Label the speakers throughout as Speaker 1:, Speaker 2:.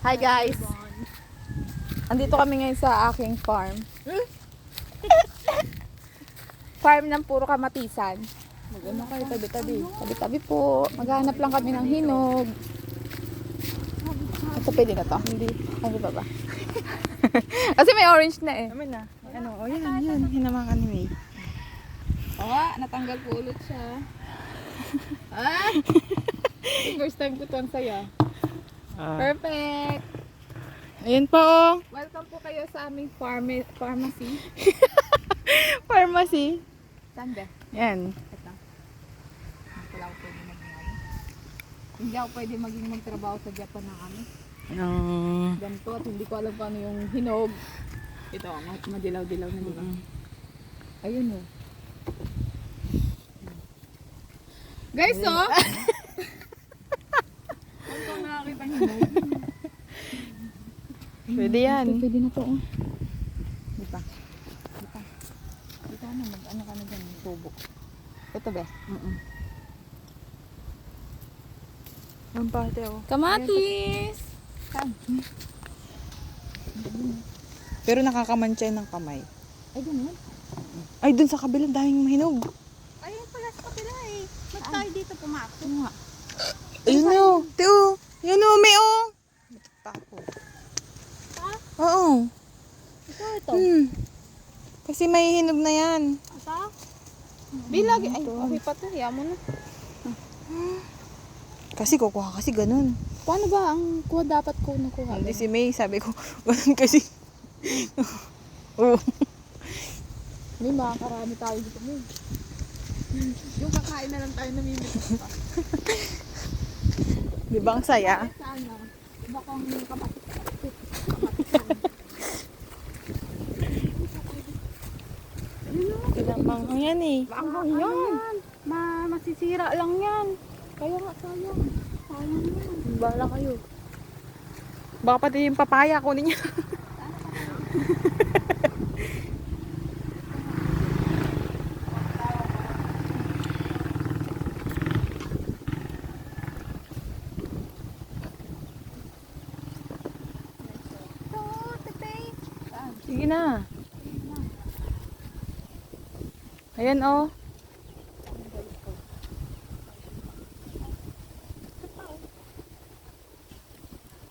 Speaker 1: Hi guys! Andito kami ngayon sa aking farm. Farm ng puro kamatisan. Mag-ano kayo, tabi-tabi. Tabi-tabi po. Maghanap lang kami ng hinog. Ito pwede na to. Hindi pa ba? Kasi may orange na eh.
Speaker 2: Amin na. Ano, oh yan. Hinamakan ni May.
Speaker 1: Oo, natanggal po ulit siya. Ah! First time ko ito ang saya. Perfect!
Speaker 2: Ayan pa oh.
Speaker 1: Welcome po kayo sa aming pharmacy.
Speaker 2: Pharmacy.
Speaker 1: Saan ba?
Speaker 2: Yan.
Speaker 1: Ito. Hindi ako pwede magtrabaho sa Japan na kami. Ganito at hindi ko alam paano yung hinog. Ito, madilaw-dilaw na diba? Ayun oh. Guys oh! Ano ko nakakita ng hinog?
Speaker 2: Pwede yan.
Speaker 1: Pwede na to oh. Dito na, mag-ano ka na dyan, tubo. Ito ba?
Speaker 2: Ang pate oh.
Speaker 1: Kamatis!
Speaker 2: Pero nakakamansya ng kamay.
Speaker 1: Ay, ganun.
Speaker 2: Ay, dun sa kabilang daming mahinog.
Speaker 3: Ayun pala sa kapila eh. Ba't tayo dito pumasok?
Speaker 1: Nga.
Speaker 2: Ayun o. Teo. Yun o, May o. Tako. Oo.
Speaker 3: Ito.
Speaker 2: Kasi may hinog na yan.
Speaker 3: Ito?
Speaker 1: Bilagi. Ay, okay pa to. Hiya mo na.
Speaker 2: Kasi kukuha kasi ganun.
Speaker 1: Paano ba ang kuha dapat ko nakuha?
Speaker 2: Hindi si May, sabi ko, ganun kasi. Oo.
Speaker 1: May makakarami tayo dito mo. Yung kakain na lang tayo namimitas pa.
Speaker 2: Di ba ang saya?
Speaker 1: Sana. Iba kang kamatis.
Speaker 2: Pinamang yan eh.
Speaker 1: Ang yan.
Speaker 3: Masisira lang yan.
Speaker 1: Kaya nga sayang. Sayang yan.
Speaker 2: Bala kayo. Baka pati yung papaya kunin niya. Sige na. Ayan oh.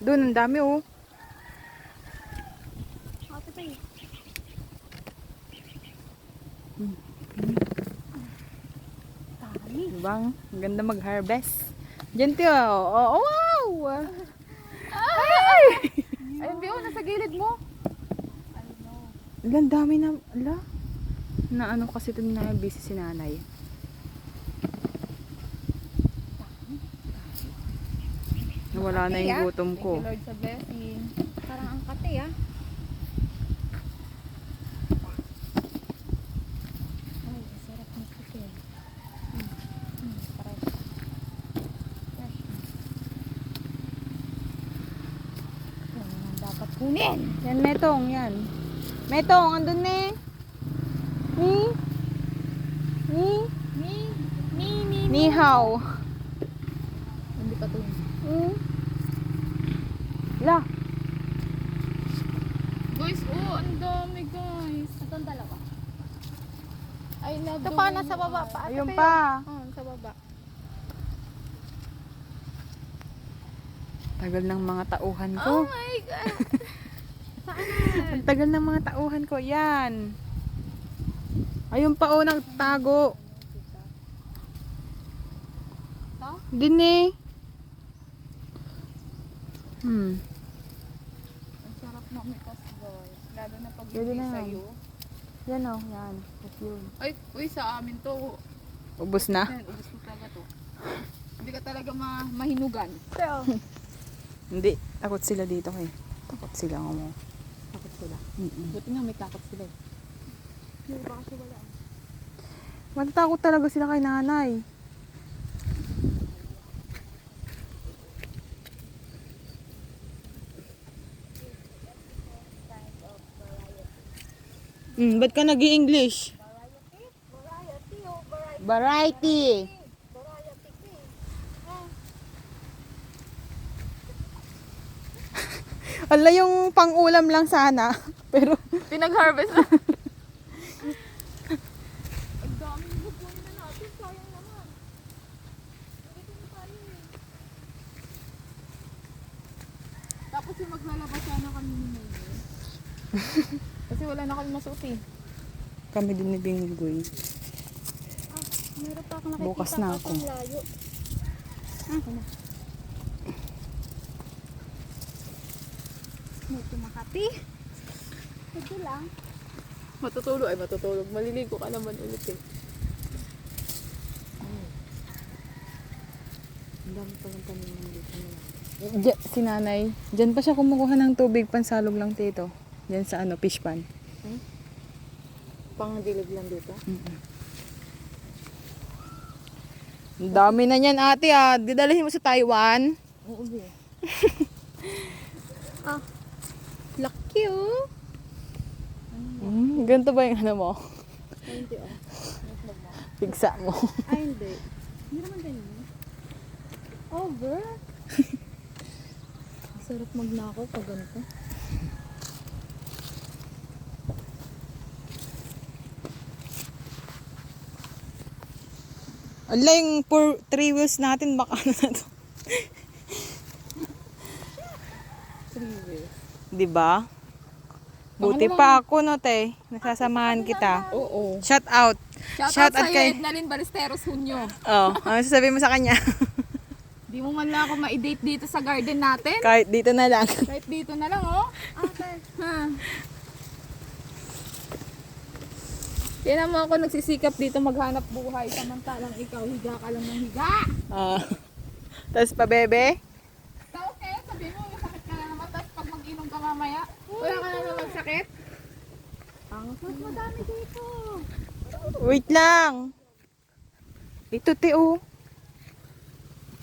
Speaker 2: Doon ang dami oh. Diba? Ang ganda mag-harvest. Diyan tiyo. Oh, wow!
Speaker 1: Ay! Ayun, Bio, nasa gilid mo.
Speaker 2: Ang dami na. Ala. Na ano kasi ito na busy si nanay. Nawala na yung gutom ko.
Speaker 1: Thank you, Lord, sa blessing.
Speaker 3: Parang ang kate ah.
Speaker 1: Ay, sarap ng puti.
Speaker 3: Dapat kunin.
Speaker 2: Yan, Metong, yan. Metong, andun ne. Ni? Ni hao.
Speaker 1: Hindi pa to.
Speaker 2: La.
Speaker 1: Guys, oh, ang dami guys.
Speaker 3: Itong dalawa.
Speaker 1: I love
Speaker 3: Ito pa, nasa baba pa.
Speaker 2: Ayun pa.
Speaker 1: Oh, sa baba.
Speaker 2: Tagal ng mga tauhan ko.
Speaker 1: Oh my God.
Speaker 2: Ang tagal ng mga tauhan ko. Yan. Ayun pa oh, nagtago. Din eh.
Speaker 1: Ang sarap na umitas guys. Lalo na pag
Speaker 2: Pwede
Speaker 1: hindi
Speaker 2: na yan.
Speaker 1: sa'yo.
Speaker 2: Yan oh, yan. That's yun.
Speaker 1: Ay, uy, sa amin to.
Speaker 2: Ubus na?
Speaker 1: Ayan, ubos na talaga to. Hindi ka talaga mahinugan.
Speaker 2: Hindi. Takot sila dito eh. Takot sila mo.
Speaker 1: Takot sila. Buti nga may takot sila eh. Hindi ba kasi wala.
Speaker 2: Matatakot talaga sila kay nanay. Ba't ka nag-i-English? Variety. Ala, yung pang-ulam lang sana. Pero,
Speaker 1: Pinag-harvest na. Ang daming bubunin na natin. Sayang naman. Nandito na tayo eh. Tapos yung maglalabas sana kami ni Mayor. Kasi wala na kami masuot eh.
Speaker 2: kami din ni Binggoy.
Speaker 3: Meron pa ako nakikita
Speaker 2: Bukas na ako.
Speaker 3: kasong layo. Medyo Makati. Ito lang.
Speaker 1: Matutulog. Ay, matutulog. Maliligo ka naman ulit eh. Ang dami pa ng tanim dito nila.
Speaker 2: Si nanay, dyan pa siya kumukuha ng tubig, pansalog lang tito. Dyan sa ano, fish pan.
Speaker 1: Pang-dilig lang dito.
Speaker 2: Ang dami na niyan ate ah. Didalhin mo sa Taiwan.
Speaker 1: Oo, be.
Speaker 3: Lucky oh.
Speaker 2: Ganito ba yung ano mo?
Speaker 3: Hindi oh.
Speaker 2: Pigsa mo.
Speaker 3: Ay hindi. Hindi naman ganyan. Over.
Speaker 1: Sarap magnakaw pag ganito.
Speaker 2: Ala, yung 3 wheels natin, baka ano na to.
Speaker 1: 3 wheels.
Speaker 2: Diba? Buti pa ako no, te. Nasasamahan kita.
Speaker 1: Oo.
Speaker 2: Shout out.
Speaker 1: Shout out sa'yo, Ednalyn Ballesteros Junio.
Speaker 2: Oh, ano sasabihin mo sa kanya?
Speaker 1: Di mo man lang ako ma-date dito sa garden natin.
Speaker 2: Kahit dito na lang.
Speaker 1: Kahit dito na lang, oh.
Speaker 3: Okay.
Speaker 1: Ha. Tingnan mo ako nagsisikap dito maghanap buhay samantalang ikaw higa ka lang ng higa.
Speaker 2: Tapos pa, bebe?
Speaker 1: Tapos kaya sabi mo, sakit ka na naman, tapos pag mag-inom ka mamaya, wala ka na naman sakit.
Speaker 3: Mas madami dito.
Speaker 2: Wait lang. Ito, te, oh.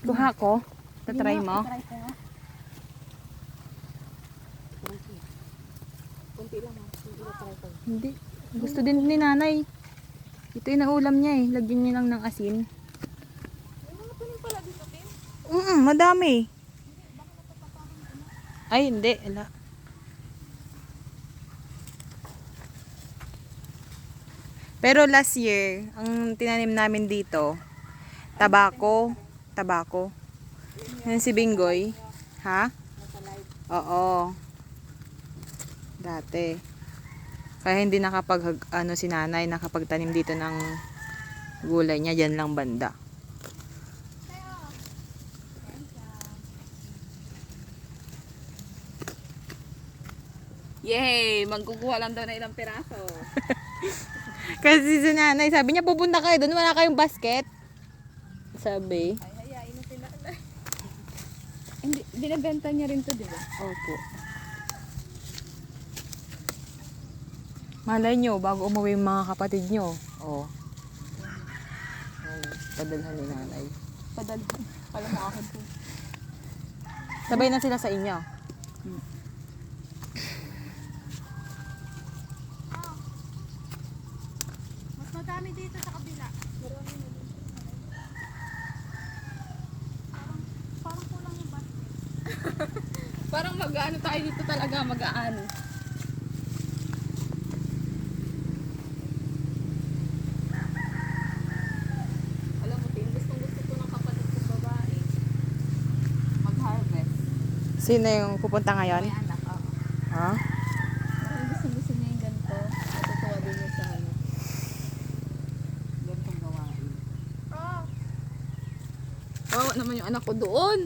Speaker 2: Kuha ko. Tatry mo.
Speaker 3: Try ko nga.
Speaker 1: Kunti lang ha. Hindi ko try ko.
Speaker 2: Hindi. Gusto din ni nanay. Ito yung naulam niya eh. Lagyan niya lang ng asin.
Speaker 1: May mga tanim pala dito, Tim.
Speaker 2: Madami. Ay, hindi. Ala. Pero last year, ang tinanim namin dito, tabako. Tabako. Yan si Binggoy. Ha? Oo. Dati. Kaya hindi ano si nanay nakapagtanim dito ng gulay niya dyan lang banda.
Speaker 1: Yay! Magkukuha lang daw na ilang piraso.
Speaker 2: Kasi si nanay sabi niya pupunta kayo doon, wala kayong basket. Sabi.
Speaker 1: Ay, hayain sila. Hindi, binibenta niya rin to, di ba?
Speaker 2: Opo. Malay nyo, bago umuwi yung mga kapatid nyo. Oh. Ay, padalhan ni nanay.
Speaker 1: Padalhan. Kala mo akin to.
Speaker 2: Sabay na sila sa inyo.
Speaker 3: Mas madami dito sa kabila. Marami na dito. Parang kulang yung basket.
Speaker 1: Parang mag-ano tayo dito talaga, mag-aano. Alam mo, Tim, gustong-gusto ko ng kapatid kong babae. Mag-harvest.
Speaker 2: Sino yung pupunta ngayon?
Speaker 1: May anak, oo.
Speaker 2: Ha?
Speaker 1: Parang gusto niya yung ganito. Natutuwa din niya sa ano. Ganitong gawain. Oh, naman yung anak ko doon.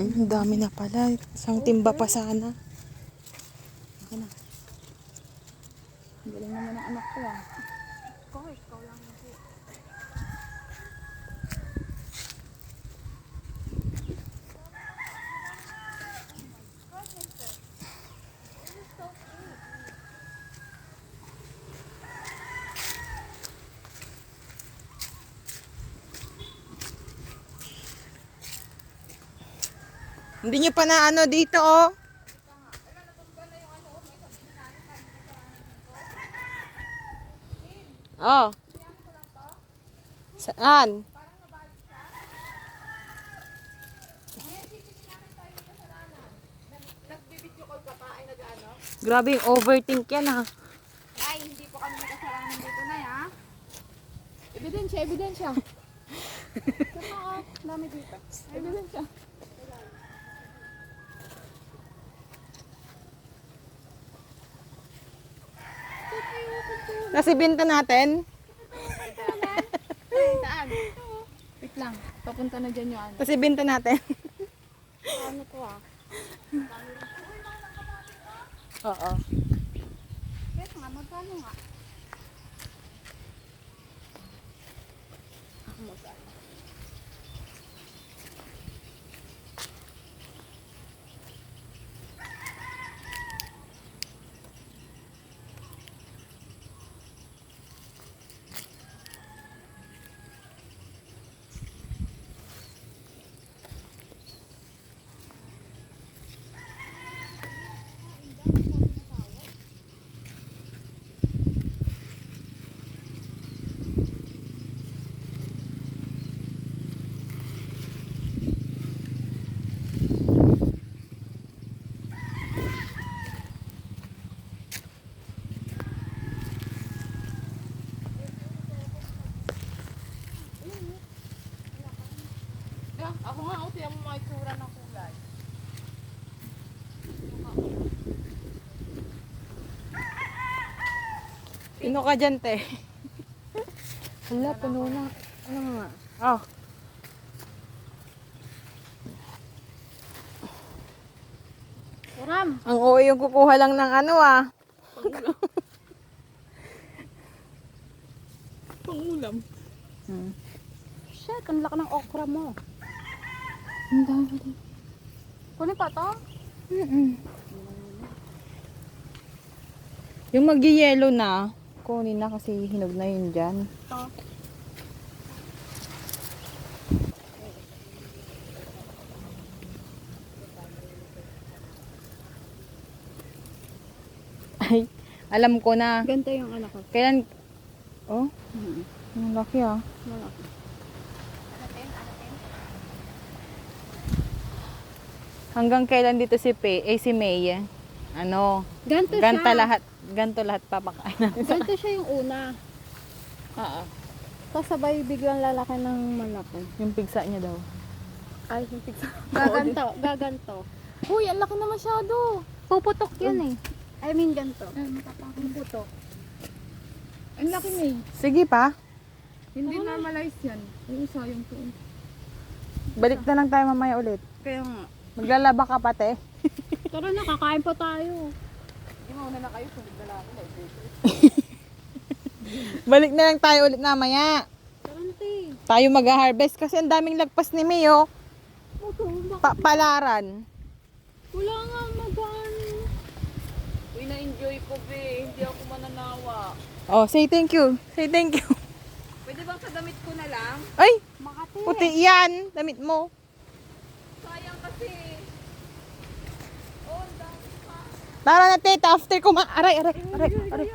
Speaker 2: Ang dami na pala. Isang timba pa sana.
Speaker 1: Ako na. Ang galing naman ang anak ko ah.
Speaker 3: Ikaw lang hindi.
Speaker 2: Hindi nyo pa na ano dito oh. Oh. Saan? Grabe yung overthink yan ha.
Speaker 1: Ay, hindi po kami nakasalanan dito na ya. Ebidensya.
Speaker 3: Oo, dami dito.
Speaker 1: Ebidensya.
Speaker 2: Kasi binta natin.
Speaker 1: Saan? Wait lang. Papunta na dyan yung ano.
Speaker 2: Kasi binta natin.
Speaker 3: Ano to ah?
Speaker 2: Oo.
Speaker 3: Bet nga, magkano nga?
Speaker 1: Ako nga, tiyan mo mga itsura ng kulay.
Speaker 2: Pino ka dyan, te. Hala, puno na. Ano nga? Oh.
Speaker 3: Uram!
Speaker 2: Ang OA yung kukuha lang ng ano ah.
Speaker 1: Pangulam.
Speaker 3: Shit, ang laki ng okra mo.
Speaker 2: Ang dami.
Speaker 3: Kunin pa to?
Speaker 2: Yung mag-yellow na, kunin na kasi hinog na yun dyan.
Speaker 3: To.
Speaker 2: Ay, alam ko na.
Speaker 3: Ganito yung ano ko.
Speaker 2: Kailan? Oh, ang laki ah.
Speaker 3: Malaki.
Speaker 2: Hanggang kailan dito si si May? Ano?
Speaker 3: Ganito
Speaker 2: Ganta
Speaker 3: siya.
Speaker 2: lahat. Ganto lahat papakain natin.
Speaker 3: Ganito siya yung una.
Speaker 2: Oo.
Speaker 3: Tapos sabay biglang lalaki ng malaki.
Speaker 2: Yung pigsa niya daw.
Speaker 3: Ay, yung pizza. Gaganto, gaganto.
Speaker 1: Uy, ang laki na masyado.
Speaker 3: Puputok yan eh. I mean ganto. Puputok.
Speaker 1: Ang laki May.
Speaker 2: Sige pa.
Speaker 1: Hindi normalize yan. Oo, sayang to.
Speaker 2: Balik na lang tayo mamaya ulit.
Speaker 3: Kaya nga.
Speaker 2: Maglalaba ka pa, te.
Speaker 3: Tara na, kakain pa tayo.
Speaker 1: Hindi mauna na kayo kung dala ko.
Speaker 2: Balik na lang tayo ulit mamaya.
Speaker 3: Tara na, te.
Speaker 2: Tayo mag-harvest kasi ang daming lagpas ni May, oh. Palaran.
Speaker 3: Wala nga mag-ano.
Speaker 1: Uy, na-enjoy ko, be. Hindi ako mananawa.
Speaker 2: Oh, say thank you. Say thank you.
Speaker 1: Pwede bang sa damit ko na lang?
Speaker 2: Ay,
Speaker 3: Makati.
Speaker 2: puti yan. Damit mo.
Speaker 1: Sayang kasi. Oh, ang dami pa.
Speaker 2: Tara na, tita. After ko aray,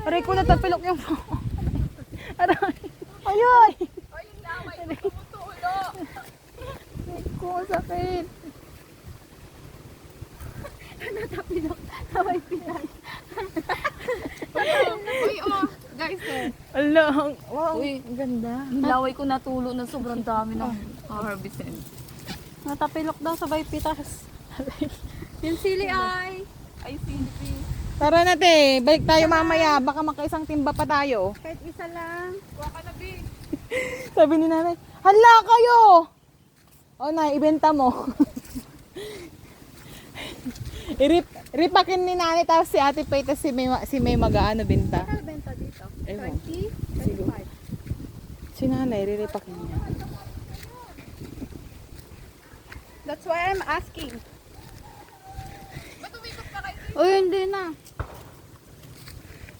Speaker 2: aray ko natapilok yung aray. Ayoy.
Speaker 1: Ay, yung laway ko tumutulo.
Speaker 2: Ko, sakit.
Speaker 3: Sabay pinag.
Speaker 1: Uy, oh. Guys, oh.
Speaker 2: Alang. Wow,
Speaker 1: Uy.
Speaker 2: ang ganda.
Speaker 1: Yung laway ko natulo na sobrang dami ng harvestin.
Speaker 3: Natapilok daw sabay pitas. Yung sili ay.
Speaker 1: Ay, silpi.
Speaker 2: Tara na, te. Balik tayo mamaya. Baka makaisang timba pa tayo.
Speaker 3: Kahit isa lang.
Speaker 1: Kuha ka na, be.
Speaker 2: Sabi ni nanay, hala kayo! O na, ibenta mo. Ripakin ni nanay tapos si ate Pay tapos si May mag-aano binta.
Speaker 3: Kaya benta dito.
Speaker 2: Ewan.
Speaker 3: 20,
Speaker 2: Siguro.
Speaker 3: 25.
Speaker 2: Si nanay, riripakin niya.
Speaker 3: That's why I'm asking.
Speaker 1: Ba't umikot pa kayo?
Speaker 3: Uy, hindi na.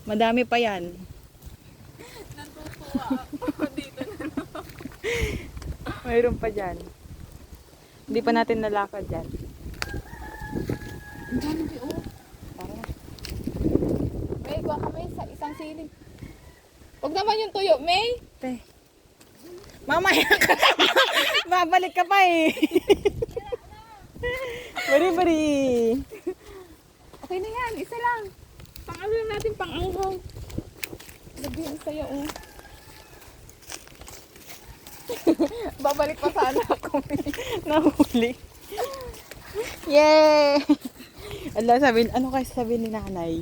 Speaker 2: Madami pa yan.
Speaker 1: Natutuwa ako dito na.
Speaker 2: Mayroon pa dyan. Hindi pa natin nalakad dyan.
Speaker 1: Ang dami, be, oh. May, kuha kami sa isang siling. Huwag naman yung tuyo, May.
Speaker 2: Te. Mamaya ka. Babalik ka pa eh. Bari.
Speaker 1: Okay na yan, isa lang. natin pang anghang. Lagyan sa'yo, oh. Babalik pa sana ako.
Speaker 2: Nahuli. Yay! Ala, sabihin, ano kayo sabihin ni nanay?